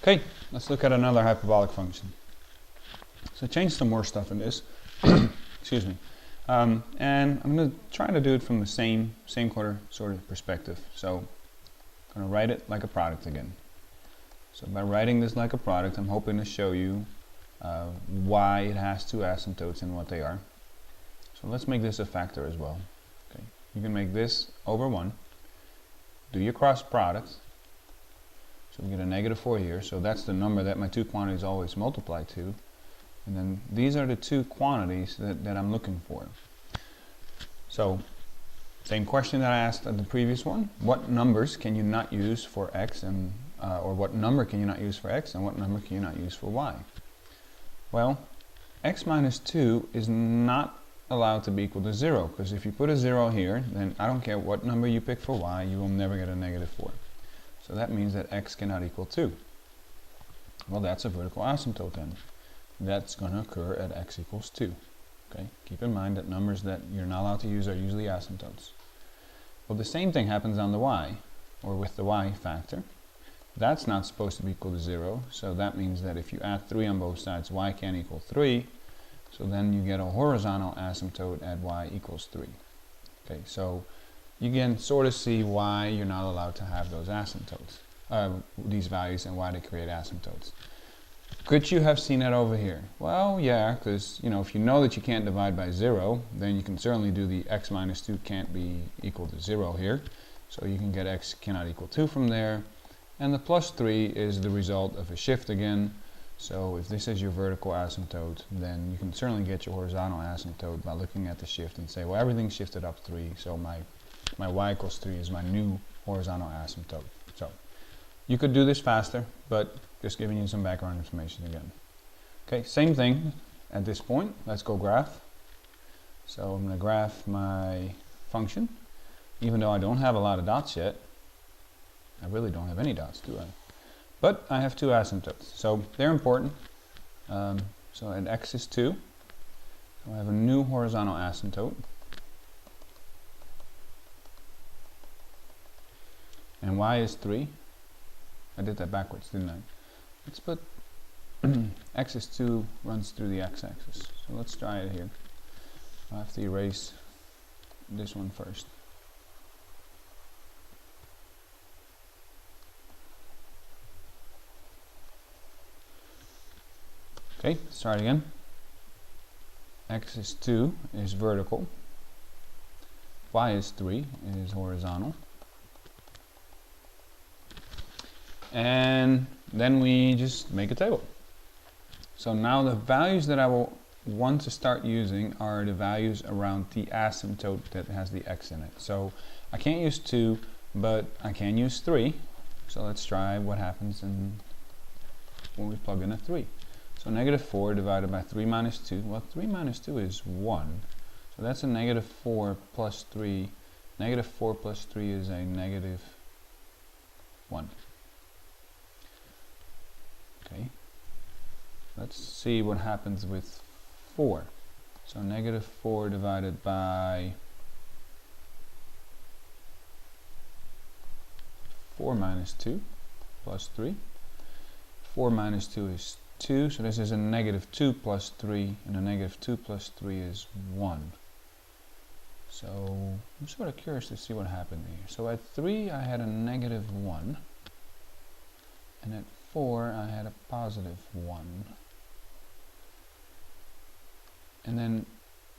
Okay, let's look at another hyperbolic function. So change some more stuff in this. Excuse me. And I'm going to try to do it from the same sort of perspective. So I'm going to write it like a product again. So by writing this like a product, I'm hoping to show you why it has two asymptotes and what they are. So let's make this a factor as well. Okay, you can make this over 1. Do your cross product. So we get a -4 here. So that's the number that my two quantities always multiply to. And then these are the two quantities that I'm looking for. So same question that I asked at the previous one. What numbers can you not use for x, and or what number can you not use for x, and what number can you not use for y? Well, x minus 2 is not allowed to be equal to 0, because if you put a 0 here, then I don't care what number you pick for y, you will never get a -4. So that means that x cannot equal 2. Well, that's a vertical asymptote then. That's going to occur at x equals 2. Okay? Keep in mind that numbers that you're not allowed to use are usually asymptotes. Well, the same thing happens on the y, or with the y factor. That's not supposed to be equal to 0, so that means that if you add 3 on both sides, y can't equal 3. So then you get a horizontal asymptote at y equals 3. Okay, so you can sort of see why you're not allowed to have those asymptotes, these values, and why they create asymptotes. Could you have seen it over here? Well, yeah, because if you know that you can't divide by 0, then you can certainly do the x minus 2 can't be equal to 0 here. So you can get x cannot equal 2 from there. And the plus 3 is the result of a shift again. So if this is your vertical asymptote, then you can certainly get your horizontal asymptote by looking at the shift and say, well, everything shifted up 3, so my y equals 3 is my new horizontal asymptote. So you could do this faster, but just giving you some background information again. Okay, same thing at this point. Let's go graph. So I'm going to graph my function. Even though I don't have a lot of dots yet, I really don't have any dots, do I? But I have two asymptotes, so they're important. So at x is 2, so I have a new horizontal asymptote. And y is 3. I did that backwards, didn't I? Let's put x is 2 runs through the x-axis. So let's try it here. I'll have to erase this one first. Okay, let's try it again. X is 2 is vertical. Y is 3 is horizontal. And then we just make a table. So now the values that I will want to start using are the values around the asymptote that has the x in it. So I can't use 2, but I can use 3. So let's try what happens when we plug in a 3. So -4 divided by 3 minus 2. Well, 3 minus 2 is 1. So that's a -4 plus 3. -4 plus 3 is a -1. Okay. Let's see what happens with 4. So -4 divided by 4 minus 2 plus 3. 4 minus 2 is 2, so this is a -2 plus 3, and a -2 plus 3 is 1. So I'm sort of curious to see what happened here. So at 3 I had a -1, and at 4 I had a +1. And then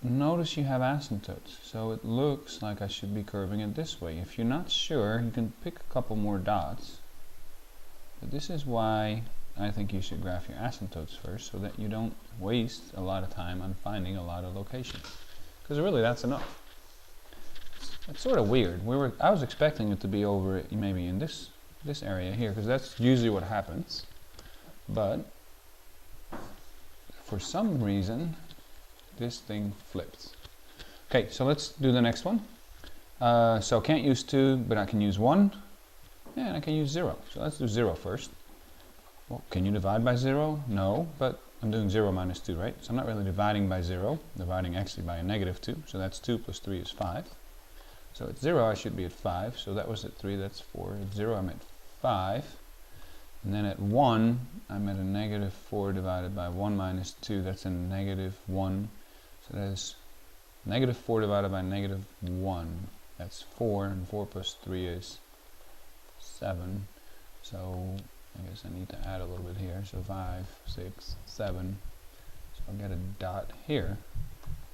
notice you have asymptotes, so it looks like I should be curving it this way. If you're not sure, you can pick a couple more dots, but this is why I think you should graph your asymptotes first, so that you don't waste a lot of time on finding a lot of locations. Because really, that's enough. It's sort of weird. I was expecting it to be over maybe in this area here, because that's usually what happens. But for some reason, this thing flipped. Okay, so let's do the next one. So can't use 2, but I can use 1. Yeah, and I can use 0. So let's do 0 first. Well, can you divide by 0? No, but I'm doing 0 minus 2, right? So I'm not really dividing by 0, dividing actually by a -2. So that's 2 plus 3 is 5. So at 0 I should be at 5. So that was at 3, that's 4. At 0 I'm at 5. And then at 1, I'm at a negative 4 divided by 1 minus 2. That's a negative 1. So that is negative 4 divided by negative 1. That's 4, and 4 plus 3 is 7. So I guess I need to add a little bit here. So 5, 6, 7. So I'll get a dot here.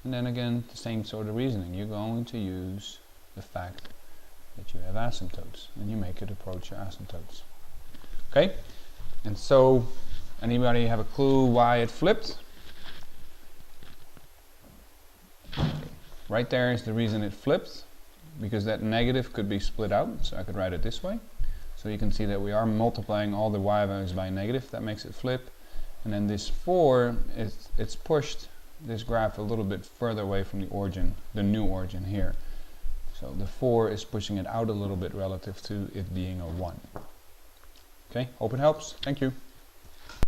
And then again, the same sort of reasoning. You're going to use the fact that you have asymptotes, and you make it approach your asymptotes. Okay? And so, anybody have a clue why it flipped? Right there is the reason it flipped, because that negative could be split out, so I could write it this way. So you can see that we are multiplying all the y values by negative. That makes it flip. And then this 4, it's pushed this graph a little bit further away from the origin, the new origin here. So the 4 is pushing it out a little bit relative to it being a 1. Okay, hope it helps. Thank you.